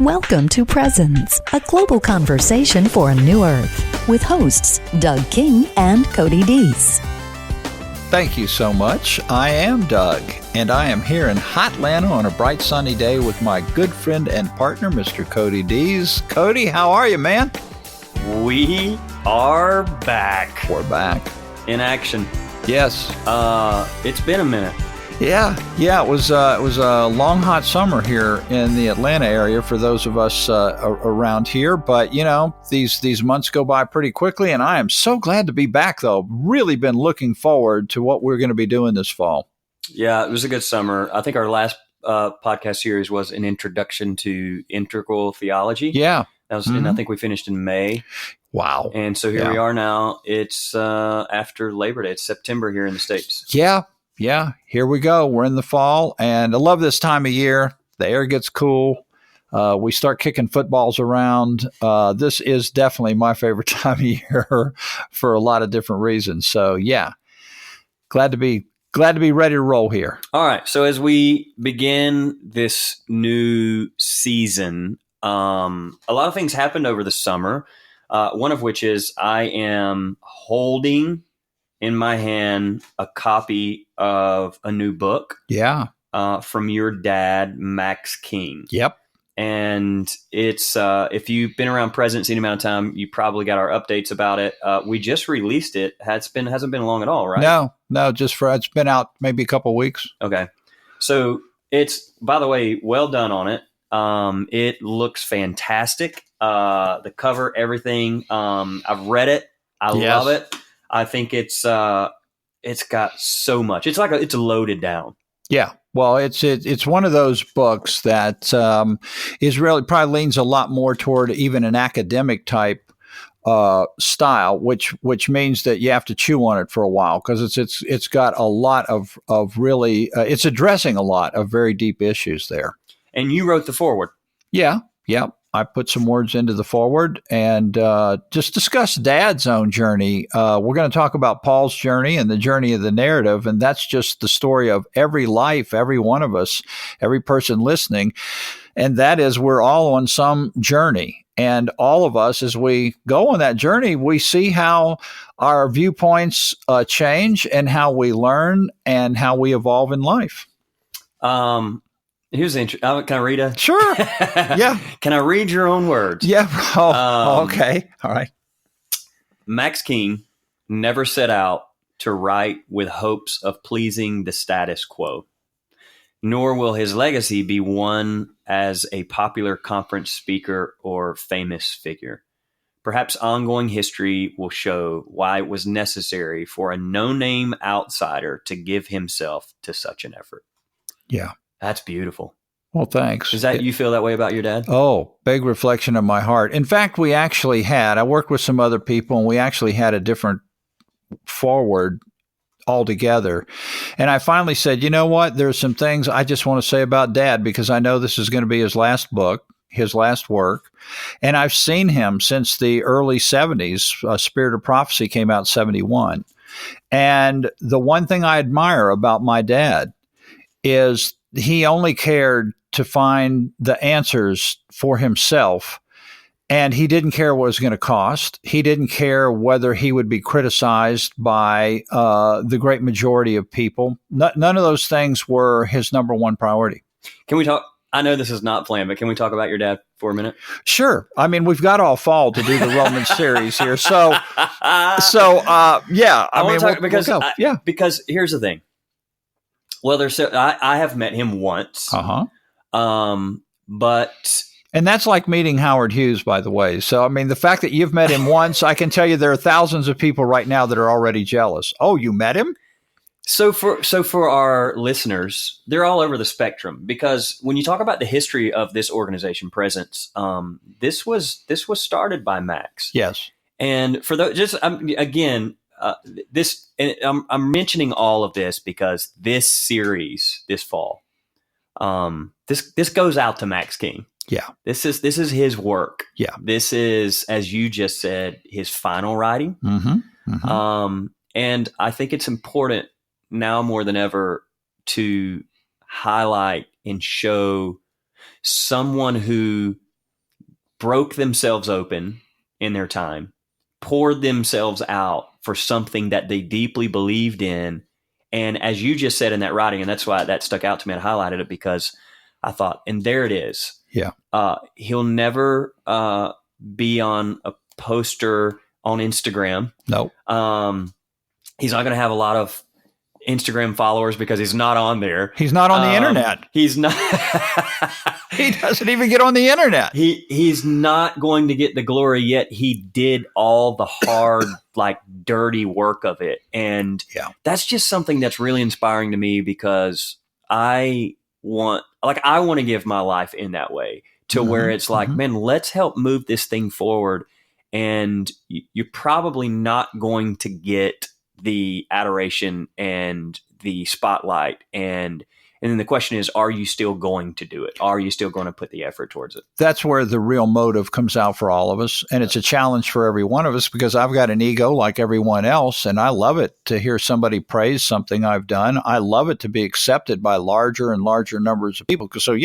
Welcome to Presence, a global conversation for a new earth, with hosts Doug King and Cody Deese. Thank you so much. I am Doug, and I am here in hot Atlanta on a bright sunny day with my good friend and partner, Mr. Cody Deese. Cody, how are you, man? We are back. We're back. In action. Yes. It's been a minute. Yeah. It was a long, hot summer here in the Atlanta area for those of us around here. But you know, these months go by pretty quickly, and I am so glad to be back. Though, really been looking forward to what we're going to be doing this fall. Yeah, it was a good summer. I think our last podcast series was an introduction to integral theology. Yeah, that was, and I think we finished in May. Wow. And so here we are now. It's after Labor Day. It's September here in the States. Yeah, here we go. We're in the fall, and I love this time of year. The air gets cool. We start kicking footballs around. This is definitely my favorite time of year for a lot of different reasons. So, yeah, glad to be ready to roll here. All right. So as we begin this new season, a lot of things happened over the summer. One of which is I am holding in my hand a copy of a new book. Yeah. From your dad, Max King. Yep. And it's, if you've been around Presence any amount of time, you probably got our updates about it. We just released it. Hasn't been long at all, right? No, it's been out maybe a couple of weeks. Okay. So it's, by the way, well done on it. It looks fantastic. The cover, everything. I've read it. I love it. I think it's got so much. It's loaded down. Yeah. Well, it's one of those books that is really probably leans a lot more toward even an academic type style, which means that you have to chew on it for a while because it's got a lot of really it's addressing a lot of very deep issues there. And you wrote the foreword. Yeah. I put some words into the foreword and just discuss Dad's own journey. We're going to talk about Paul's journey and the journey of the narrative, and that's just the story of every life, every one of us, every person listening. And that is we're all on some journey. And all of us, as we go on that journey, we see how our viewpoints change and how we learn and how we evolve in life. Here's the intro. Can I read a? Sure. Yeah. Can I read your own words? Yeah. Okay. All right. Max King never set out to write with hopes of pleasing the status quo, nor will his legacy be one as a popular conference speaker or famous figure. Perhaps ongoing history will show why it was necessary for a no-name outsider to give himself to such an effort. Yeah. That's beautiful. Well, thanks. Is that you feel that way about your dad? Oh, big reflection of my heart. In fact, I worked with some other people, and we actually had a different forward altogether. And I finally said, you know what? There's some things I just want to say about Dad because I know this is going to be his last book, his last work. And I've seen him since the early 70s. Spirit of Prophecy came out in 71. And the one thing I admire about my dad is he only cared to find the answers for himself, and he didn't care what it was going to cost. He didn't care whether he would be criticized by the great majority of people. None of those things were his number one priority. Can we talk? I know this is not planned, but can we talk about your dad for a minute? Sure. I mean, we've got all fall to do the Roman series here. So yeah. I want to talk because here's the thing. Well, I have met him once. But and that's like meeting Howard Hughes, by the way. So, I mean, the fact that you've met him once, I can tell you there are thousands of people right now that are already jealous. Oh, you met him? So for our listeners, they're all over the spectrum because when you talk about the history of this organization, Presence, this was started by Max. Yes. And for those, I'm mentioning all of this because this series this fall, this goes out to Max King. Yeah, this is his work. Yeah, this is, as you just said, his final writing. And I think it's important now more than ever to highlight and show someone who broke themselves open in their time, poured themselves out for something that they deeply believed in. And as you just said in that writing, and that's why that stuck out to me, and highlighted it because I thought, and there it is. Yeah. He'll never be on a poster on Instagram. No. He's not going to have a lot of Instagram followers because he's not on there. He's not on the internet. He's not. He doesn't even get on the internet. He's not going to get the glory, yet he did all the hard, like dirty work of it. And that's just something that's really inspiring to me, because I want to give my life in that way, to where it's like, man, let's help move this thing forward. And you're probably not going to get the adoration and the spotlight, and then the question is, are you still going to do it? Are you still going to put the effort towards it? That's where the real motive comes out for all of us. And it's a challenge for every one of us, because I've got an ego like everyone else. And I love it to hear somebody praise something I've done. I love it to be accepted by larger and larger numbers of people. So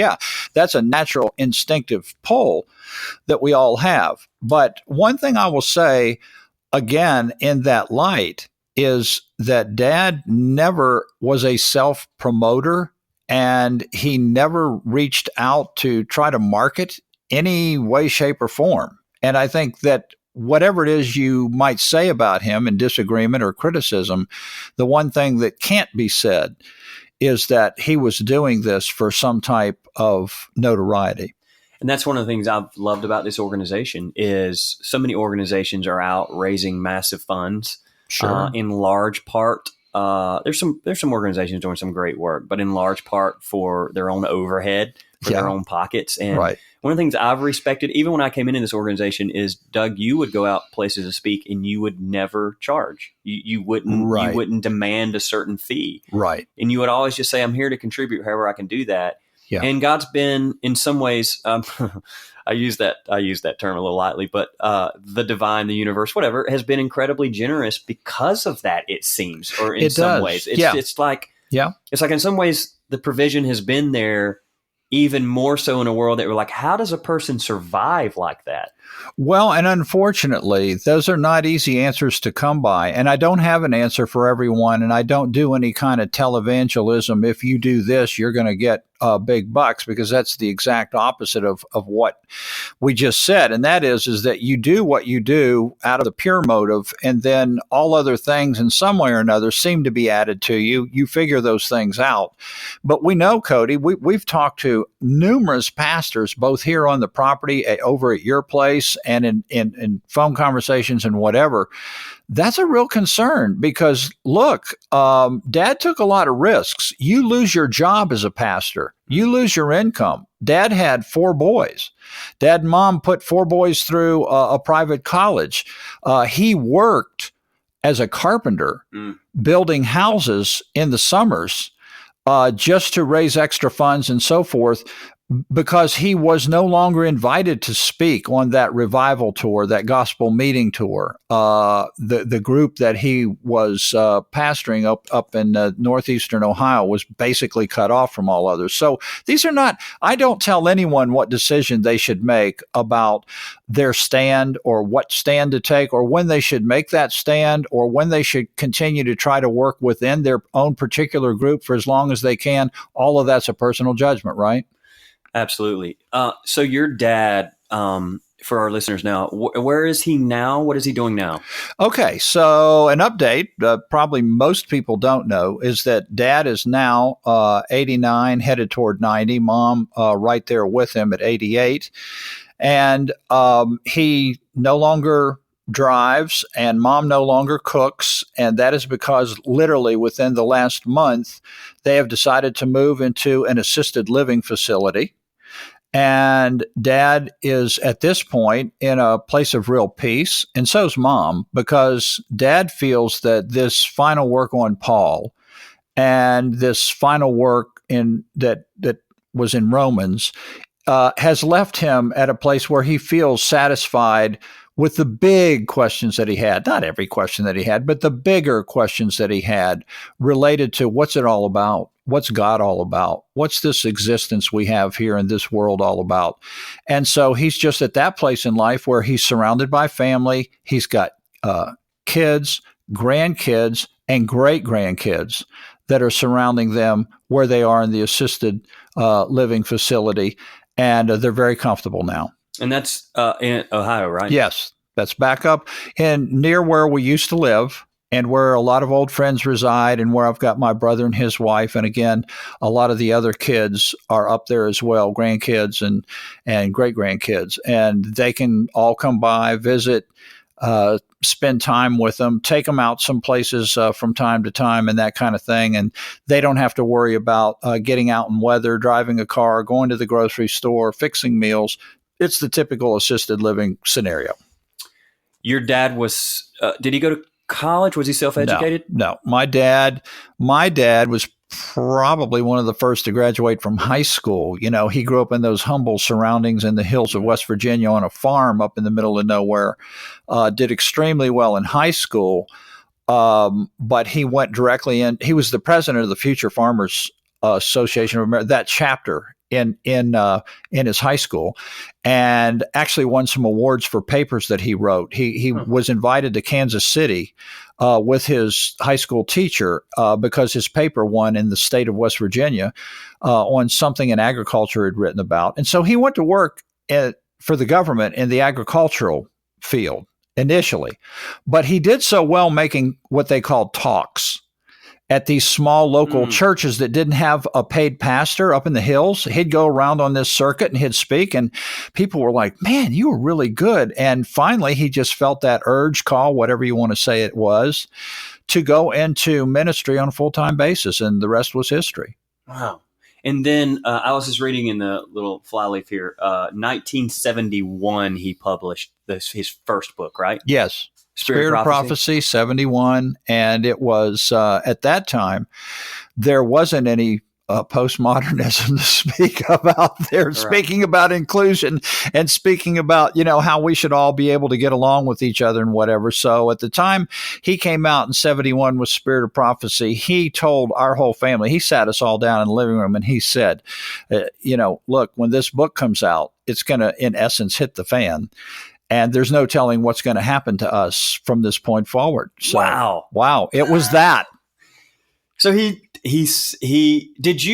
that's a natural instinctive pull that we all have. But one thing I will say again in that light is that Dad never was a self-promoter, and he never reached out to try to market any way, shape, or form. And I think that whatever it is you might say about him in disagreement or criticism, the one thing that can't be said is that he was doing this for some type of notoriety. And that's one of the things I've loved about this organization, is so many organizations are out raising massive funds. Sure. In large part, there's some organizations doing some great work, but in large part for their own overhead, for their own pockets. And one of the things I've respected, even when I came into this organization, is, Doug, you would go out places to speak and you would never charge. You wouldn't demand a certain fee. Right. And you would always just say, I'm here to contribute however I can do that. Yeah. And God's been, in some ways, I use that term a little lightly, but the divine, the universe, whatever, has been incredibly generous because of that, it seems, or in some ways. It's like in some ways the provision has been there, even more so in a world that we're like, how does a person survive like that? Well, and unfortunately, those are not easy answers to come by. And I don't have an answer for everyone. And I don't do any kind of televangelism. If you do this, you're going to get big bucks, because that's the exact opposite of what we just said. And that is that you do what you do out of the pure motive, and then all other things in some way or another seem to be added to you. You figure those things out. But we know, Cody, we've talked to numerous pastors, both here on the property, over at your place, and in phone conversations and whatever. That's a real concern, because look, Dad took a lot of risks. You lose your job as a pastor. You lose your income. Dad had 4 boys. Dad and Mom put 4 boys through a private college. He worked as a carpenter, building houses in the summers, just to raise extra funds and so forth, because he was no longer invited to speak on that revival tour, that gospel meeting tour. The group that he was pastoring up in northeastern Ohio was basically cut off from all others. So these are not, I don't tell anyone what decision they should make about their stand, or what stand to take, or when they should make that stand, or when they should continue to try to work within their own particular group for as long as they can. All of that's a personal judgment, right? Absolutely. So your dad, for our listeners now, where is he now? What is he doing now? Okay. So an update, probably most people don't know, is that Dad is now 89, headed toward 90. Mom right there with him at 88. And he no longer drives, and Mom no longer cooks. And that is because literally within the last month, they have decided to move into an assisted living facility. And Dad is at this point in a place of real peace, and so's Mom, because Dad feels that this final work on Paul and this final work that was in Romans has left him at a place where he feels satisfied with the big questions that he had. Not every question that he had, but the bigger questions that he had related to what's it all about? what's God all about? What's this existence we have here in this world all about? And so he's just at that place in life where he's surrounded by family. He's got kids, grandkids, and great grandkids that are surrounding them where they are in the assisted living facility. And they're very comfortable now. And that's in Ohio, right? Yes, that's back up and near where we used to live and where a lot of old friends reside and where I've got my brother and his wife. And again, a lot of the other kids are up there as well, grandkids and great-grandkids. And they can all come by, visit, spend time with them, take them out some places from time to time and that kind of thing. And they don't have to worry about getting out in weather, driving a car, going to the grocery store, fixing meals. It's the typical assisted living scenario. Your dad was, did he go to college? Was he self-educated? No. My dad was probably one of the first to graduate from high school. You know, he grew up in those humble surroundings in the hills of West Virginia on a farm up in the middle of nowhere, did extremely well in high school. But he went directly in. He was the president of the Future Farmers Association of America, that chapter in his high school, and actually won some awards for papers that he wrote. He was invited to Kansas City with his high school teacher because his paper won in the state of West Virginia on something in agriculture he'd written about. And so he went to work for the government in the agricultural field initially, but he did so well making what they called talks at these small local churches that didn't have a paid pastor up in the hills. He'd go around on this circuit and he'd speak, and people were like, man, you were really good. And finally, he just felt that urge, call, whatever you want to say it was, to go into ministry on a full-time basis, and the rest was history. Wow. And then I was just reading in the little flyleaf here, 1971, he published his first book, right? Yes. Spirit of Prophecy, 71. And it was, at that time, there wasn't any postmodernism to speak about there, right. Speaking about inclusion and speaking about, how we should all be able to get along with each other and whatever. So at the time he came out in 71 with Spirit of Prophecy, he told our whole family, he sat us all down in the living room and he said, look, when this book comes out, it's going to, in essence, hit the fan. And there's no telling what's going to happen to us from this point forward. So, wow. It was that. So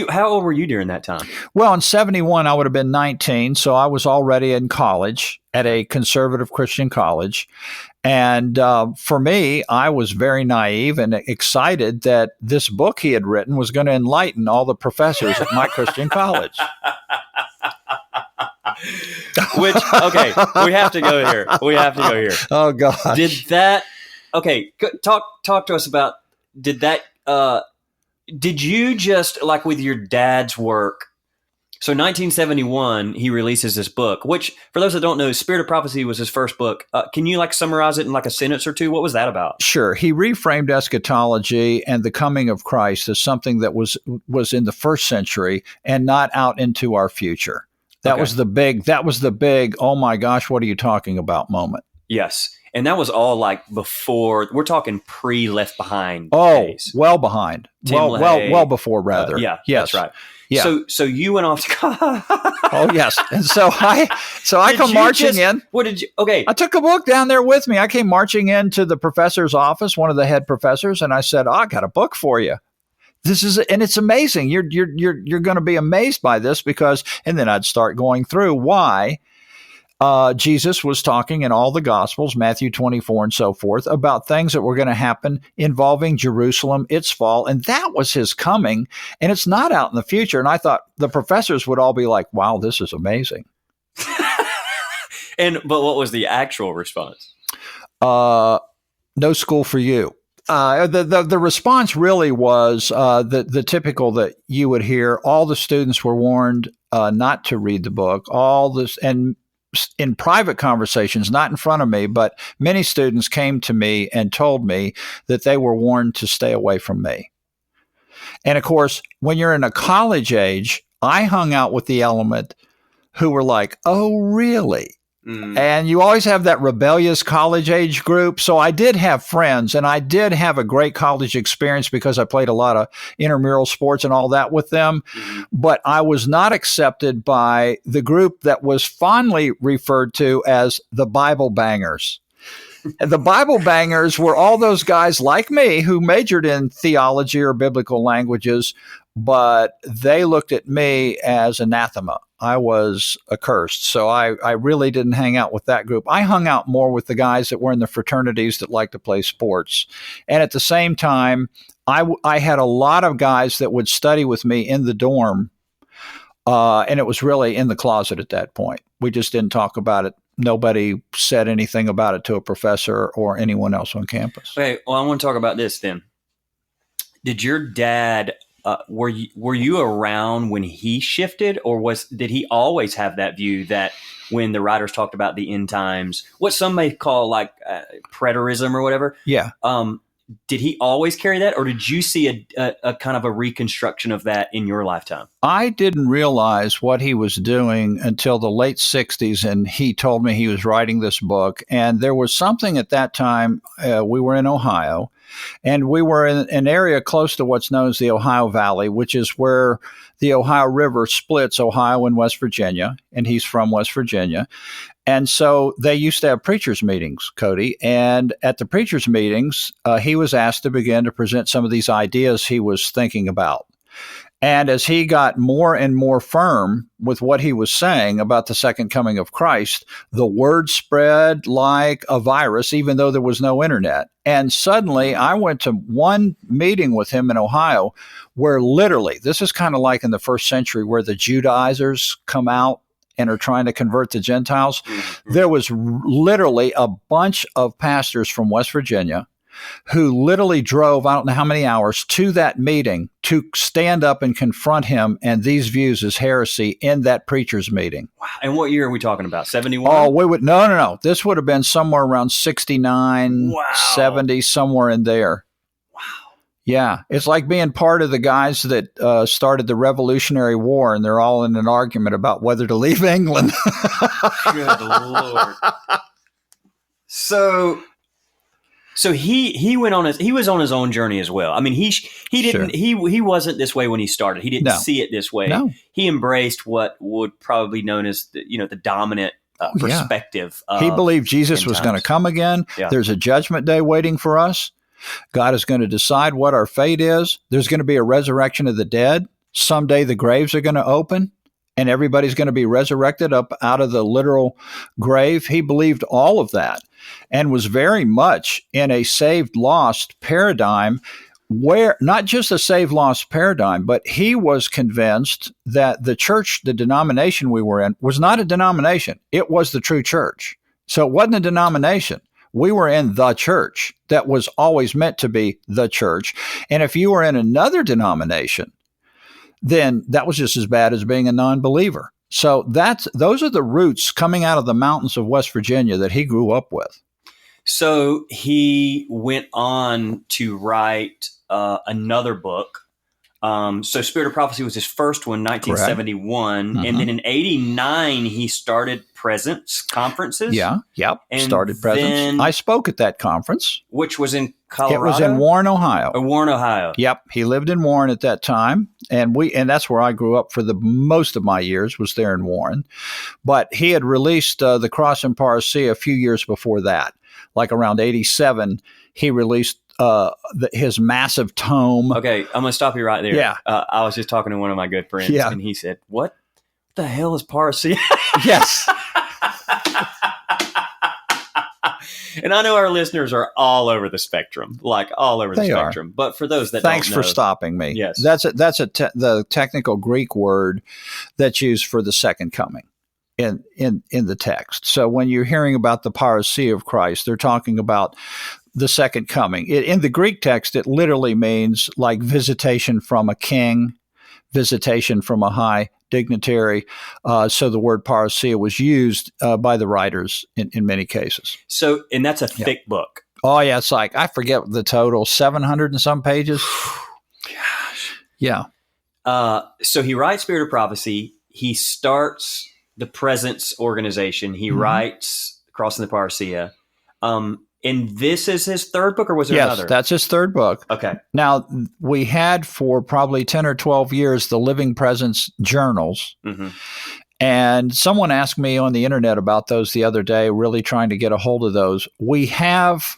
how old were you during that time? Well, in 71, I would have been 19. So I was already in college at a conservative Christian college. And for me, I was very naive and excited that this book he had written was going to enlighten all the professors at my Christian college. Which, okay, we have to go here. Oh, gosh. Talk to us about, did you just, like with your dad's work, so 1971, he releases this book, which, for those that don't know, Spirit of Prophecy was his first book. Can you summarize it in a sentence or two? What was that about? Sure. He reframed eschatology and the coming of Christ as something that was in the first century and not out into our future. That was the big, oh my gosh, what are you talking about moment. Yes. And that was all before, we're talking pre-Left Behind days. Well behind. Well before, rather. Yes. That's right. Yeah. So you went off to Oh, yes. And so I come marching in. What did you, okay. I took a book down there with me. I came marching into the professor's office, one of the head professors, and I said, I got a book for you. And it's amazing. You're going to be amazed by this and then I'd start going through why Jesus was talking in all the Gospels, Matthew 24 and so forth, about things that were going to happen involving Jerusalem, its fall, and that was his coming, and it's not out in the future. And I thought the professors would all be like, wow, this is amazing. But what was the actual response? No school for you. The response really was the typical that you would hear. All the students were warned not to read the book. All this, and in private conversations, not in front of me, but many students came to me and told me that they were warned to stay away from me. And of course, when you're in a college age, I hung out with the element who were like, "Oh, really? And you always have that rebellious college age group. So I did have friends, and I did have a great college experience because I played a lot of intramural sports and all that with them. But I was not accepted by the group that was fondly referred to as the Bible bangers. The Bible bangers were all those guys like me who majored in theology or biblical languages, but they looked at me as anathema. I was accursed. So I really didn't hang out with that group. I hung out more with the guys that were in the fraternities that liked to play sports. And at the same time, I had a lot of guys that would study with me in the dorm. And it was really in the closet at that point. We just didn't talk about it. Nobody said anything about it to a professor or anyone else on campus. Okay, well, I want to talk about this then. Did your dad, were you around when he shifted, or did he always have that view that when the writers talked about the end times, what some may call like preterism or whatever? Yeah. Did he always carry that, or did you see a kind of a reconstruction of that in your lifetime? I didn't realize what he was doing until the late 60s, and he told me he was writing this book. And there was something at that time, we were in Ohio, and we were in an area close to what's known as the Ohio Valley, which is where the Ohio River splits Ohio and West Virginia, and he's from West Virginia. And so they used to have preachers' meetings, Cody. And at the preachers' meetings, he was asked to begin to present some of these ideas he was thinking about. And as he got more and more firm with what he was saying about the second coming of Christ, the word spread like a virus, even though there was no internet. And suddenly I went to one meeting with him in Ohio where literally, this is kind of like in the first century where the Judaizers come out and are trying to convert the Gentiles. There was literally a bunch of pastors from West Virginia who literally drove, I don't know how many hours, to that meeting to stand up and confront him and these views as heresy in that preacher's meeting. Wow. And what year are we talking about? 71? Oh, no. This would have been somewhere around 69, 70, somewhere in there. Yeah, it's like being part of the guys that started the Revolutionary War, and they're all in an argument about whether to leave England. Good Lord. So he was on his own journey as well. I mean, he didn't he wasn't this way when he started. He didn't see it this way. No. He embraced what would probably known as the dominant perspective. He believed Jesus was going to come again. Yeah. There's a judgment day waiting for us. God is going to decide what our fate is. There's going to be a resurrection of the dead. Someday the graves are going to open and everybody's going to be resurrected up out of the literal grave. He believed all of that and was very much in a saved lost paradigm, where not just a saved lost paradigm, but he was convinced that the church, the denomination we were in, was not a denomination. It was the true church. So it wasn't a denomination. We were in the church that was always meant to be the church. And if you were in another denomination, then that was just as bad as being a non-believer. So those are the roots coming out of the mountains of West Virginia that he grew up with. So he went on to write another book. So Spirit of Prophecy was his first one, 1971. Mm-hmm. And then in 89, he started Presence conferences. Yeah. Yep. And started Presence. I spoke at that conference. Which was in Colorado? It was in Warren, Ohio. Warren, Ohio. Yep. He lived in Warren at that time. And that's where I grew up for the most of my years, was there in Warren. But he had released The Cross and Parousia a few years before that. Like around 87, he released his massive tome. Okay, I'm going to stop you right there. Yeah. I was just talking to one of my good friends, and he said, what the hell is parousia? Yes. And I know our listeners are all over the spectrum, like all over the spectrum. But for those that Thanks don't know, for stopping me. Yes. That's the technical Greek word that's used for the second coming in the text. So when you're hearing about the parousia of Christ, they're talking about the second coming. In the Greek text, it literally means like visitation from a king, visitation from a high dignitary. So the word parousia was used by the writers in many cases. So, and that's a thick book. Oh, yeah. It's like, I forget the total, 700 and some pages. Gosh. Yeah. So he writes Spirit of Prophecy. He starts the Presence organization. He writes Crossing the Parousia. And this is his third book, or was there another? Yes, that's his third book. Okay. Now, we had for probably 10 or 12 years the Living Presence journals. And someone asked me on the internet about those the other day, really trying to get a hold of those. We have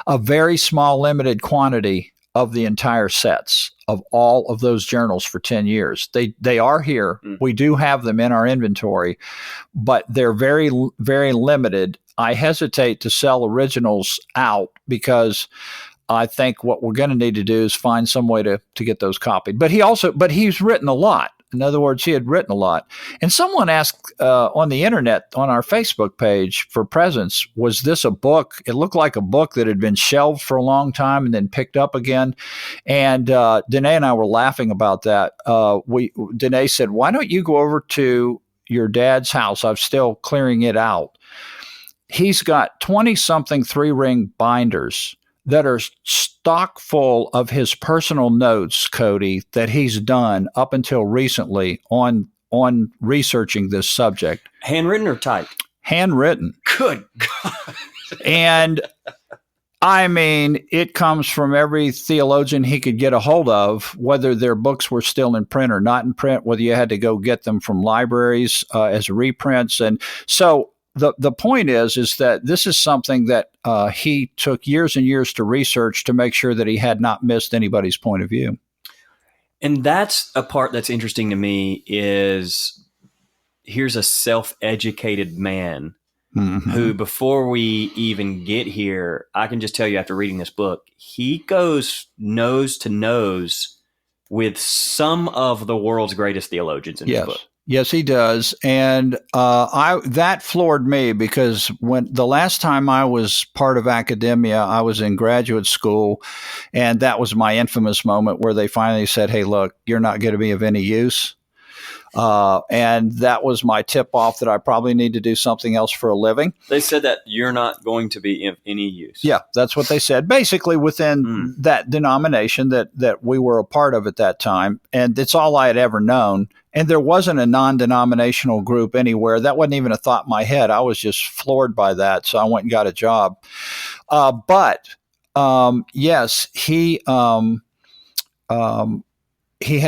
a very small, limited quantity of the entire sets of all of those journals for 10 years. They are here. We do have them in our inventory, but they're very, very limited. I hesitate to sell originals out because I think what we're going to need to do is find some way to get those copied. But he's written a lot. In other words, he had written a lot. And someone asked on the internet, on our Facebook page for Presence, was this a book? It looked like a book that had been shelved for a long time and then picked up again. And Danae and I were laughing about that. Danae said, why don't you go over to your dad's house? I'm still clearing it out. He's got 20-something 3-ring binders that are stock full of his personal notes, Cody, that he's done up until recently on researching this subject. Handwritten or typed? Handwritten. Good God. And I mean, it comes from every theologian he could get a hold of, whether their books were still in print or not in print, whether you had to go get them from libraries as reprints. And so the point is that this is something that he took years and years to research to make sure that he had not missed anybody's point of view. And that's a part that's interesting to me is here's a self-educated man who, before we even get here, I can just tell you after reading this book, he goes nose to nose with some of the world's greatest theologians in this book. Yes, he does. And that floored me because when the last time I was part of academia, I was in graduate school, and that was my infamous moment where they finally said, hey, look, you're not going to be of any use. And that was my tip-off that I probably need to do something else for a living. They said that you're not going to be of any use. Yeah, that's what they said, basically within that denomination that we were a part of at that time. And it's all I had ever known. And there wasn't a non-denominational group anywhere. That wasn't even a thought in my head. I was just floored by that. So I went and got a job. Yes, he had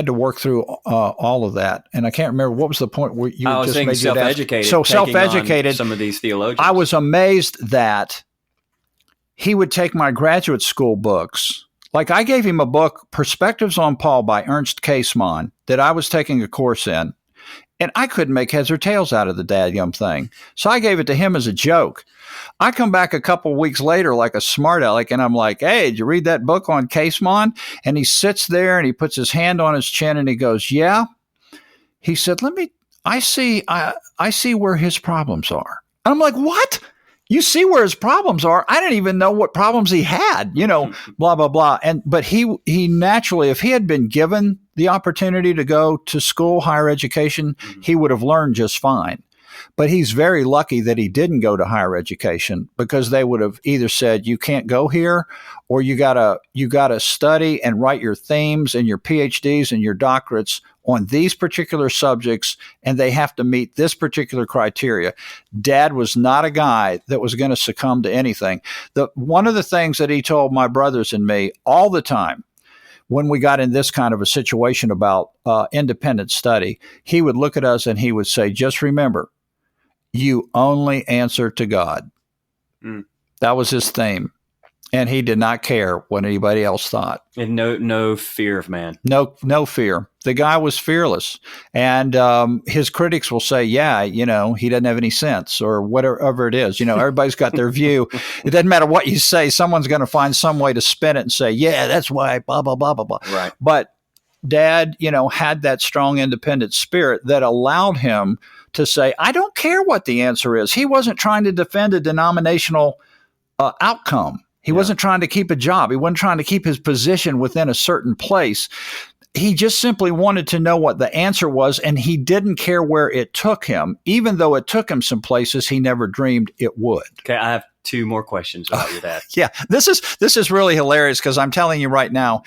to work through all of that. And I can't remember, what was the point where you just made self-educated. So self-educated. Some of these theologians. I was amazed that he would take my graduate school books. Like I gave him a book, Perspectives on Paul by Ernst Käsemann, that I was taking a course in. And I couldn't make heads or tails out of the dadgum thing. So I gave it to him as a joke. I come back a couple weeks later like a smart aleck, and I'm like, hey, did you read that book on Käsemann? And he sits there and he puts his hand on his chin and he goes, yeah. He said, I see where his problems are. And I'm like, what? You see where his problems are? I didn't even know what problems he had, blah, blah, blah. But he naturally, if he had been given the opportunity to go to school, higher education, he would have learned just fine. But he's very lucky that he didn't go to higher education, because they would have either said, you can't go here, or you gotta study and write your themes and your PhDs and your doctorates on these particular subjects, and they have to meet this particular criteria. Dad was not a guy that was going to succumb to anything. One of the things that he told my brothers and me all the time when we got in this kind of a situation about independent study, he would look at us and he would say, just remember, you only answer to God. That was his theme. And he did not care what anybody else thought. And no fear of man. No fear. The guy was fearless. And his critics will say, yeah, he doesn't have any sense, or whatever it is. Everybody's got their view. It doesn't matter what you say. Someone's going to find some way to spin it and say, yeah, that's why, blah, blah, blah, blah, blah. Right. But Dad, had that strong independent spirit that allowed him to say, I don't care what the answer is. He wasn't trying to defend a denominational outcome. He wasn't trying to keep a job. He wasn't trying to keep his position within a certain place. He just simply wanted to know what the answer was, and he didn't care where it took him, even though it took him some places he never dreamed it would. Okay, I have two more questions about your dad. Yeah, this is really hilarious, because I'm telling you right now,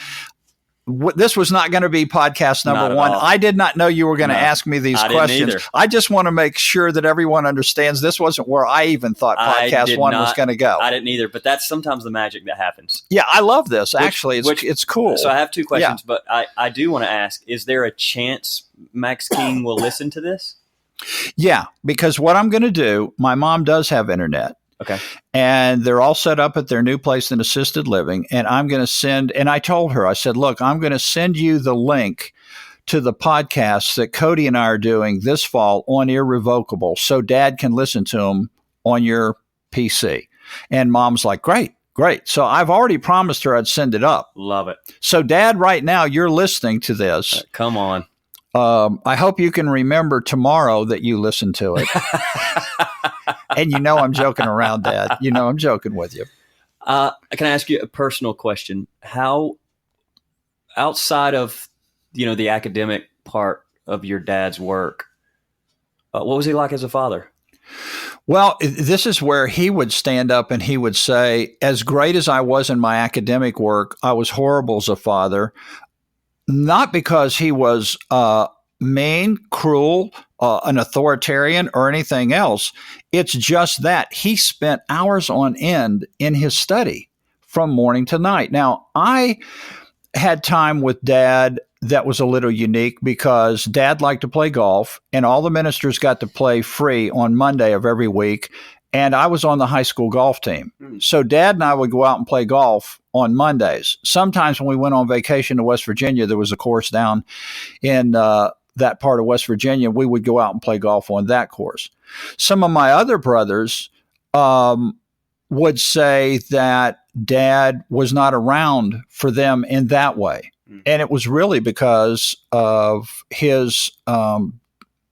this was not going to be podcast number one. All. I did not know you were going to ask me these questions. I just want to make sure that everyone understands this wasn't where I even thought podcast one was going to go. I didn't either, but that's sometimes the magic that happens. Yeah, I love this. Actually, it's cool. So I have two questions, but I do want to ask, is there a chance Max King will listen to this? Yeah, because what I'm going to do, my mom does have internet. Okay. And they're all set up at their new place in assisted living. And I'm going to send, and I told her, I said, look, I'm going to send you the link to the podcasts that Cody and I are doing this fall on Irrevocable so Dad can listen to them on your PC. And Mom's like, great. So I've already promised her I'd send it up. Love it. So Dad, right now, you're listening to this. Come on. I hope you can remember tomorrow that you listened to it. And you know I'm joking around, Dad. You know I'm joking with you. Can I ask you a personal question? How, outside of the academic part of your dad's work, what was he like as a father? Well, this is where he would stand up and he would say, as great as I was in my academic work, I was horrible as a father. Not because he was mean, cruel, an authoritarian, or anything else. It's just that he spent hours on end in his study from morning to night. Now, I had time with Dad that was a little unique because Dad liked to play golf, and all the ministers got to play free on Monday of every week. And I was on the high school golf team. So Dad and I would go out and play golf on Mondays. Sometimes when we went on vacation to West Virginia, there was a course down in that part of West Virginia. We would go out and play golf on that course. Some of my other brothers would say that Dad was not around for them in that way. And it was really because of his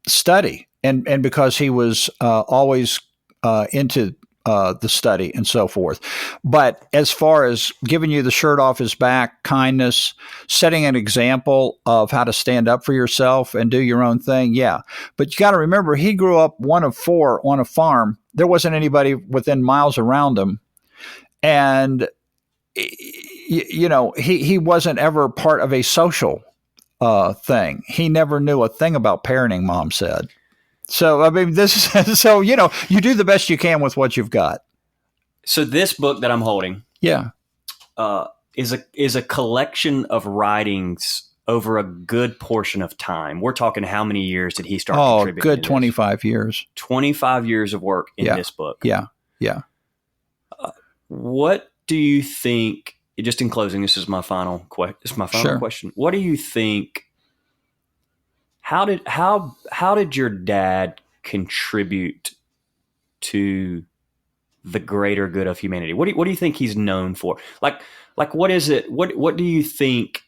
study and because he was always into the study and so forth. But as far as giving you the shirt off his back, kindness, setting an example of how to stand up for yourself and do your own thing, yeah. But you got to remember, he grew up one of four on a farm. There wasn't anybody within miles around him. And, he wasn't ever part of a social thing. He never knew a thing about parenting, Mom said. So, I mean, you do the best you can with what you've got. So this book that I'm holding, is a collection of writings over a good portion of time. We're talking how many years did he start contributing? Oh, good 25 years. 25 years of work in this book. Yeah. What do you think, just in closing, this is my final question. What do you think, how did your dad contribute to the greater good of humanity? What do you think he's known for? Like what is it? What do you think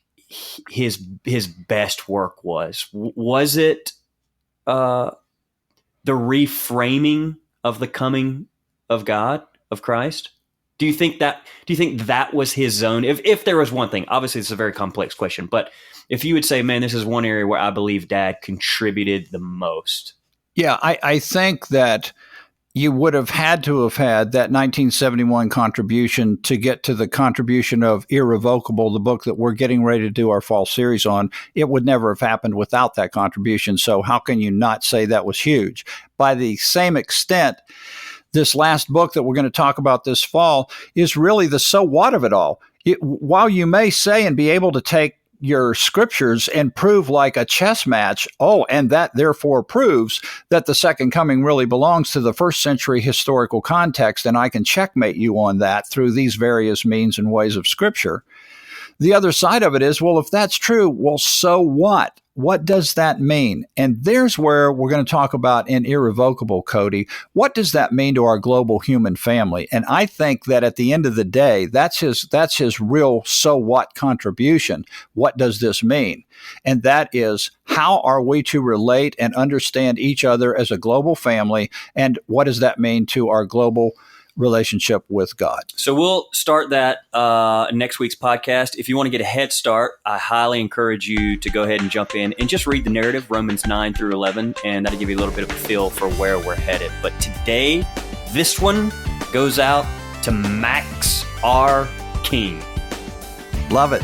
his best work was? Was it the reframing of the coming of God, of Christ? Do you think that was his zone? If there was one thing, obviously it's a very complex question, but if you would say, man, this is one area where I believe Dad contributed the most. Yeah, I think that you would have had to have had that 1971 contribution to get to the contribution of Irrevocable, the book that we're getting ready to do our fall series on. It would never have happened without that contribution. So how can you not say that was huge? By the same extent, this last book that we're going to talk about this fall is really the so what of it all. While you may say and be able to take your scriptures and prove like a chess match, and that therefore proves that the second coming really belongs to the first century historical context, and I can checkmate you on that through these various means and ways of scripture. The other side of it is, well, if that's true, well, so what? What does that mean? And there's where we're going to talk about in Irrevocable, Cody. What does that mean to our global human family? And I think that at the end of the day, that's his real so what contribution. What does this mean? And that is, how are we to relate and understand each other as a global family? And what does that mean to our global relationship with God? So we'll start that next week's podcast. If you want to get a head start, I highly encourage you to go ahead and jump in and just read the narrative, Romans 9 through 11, and that'll give you a little bit of a feel for where we're headed. But today, this one goes out to Max R. King. Love it.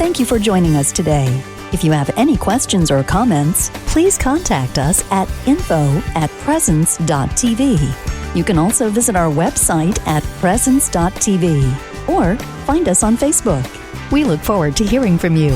Thank you for joining us today. If you have any questions or comments, please contact us at info@presence.tv. You can also visit our website at presence.tv or find us on Facebook. We look forward to hearing from you.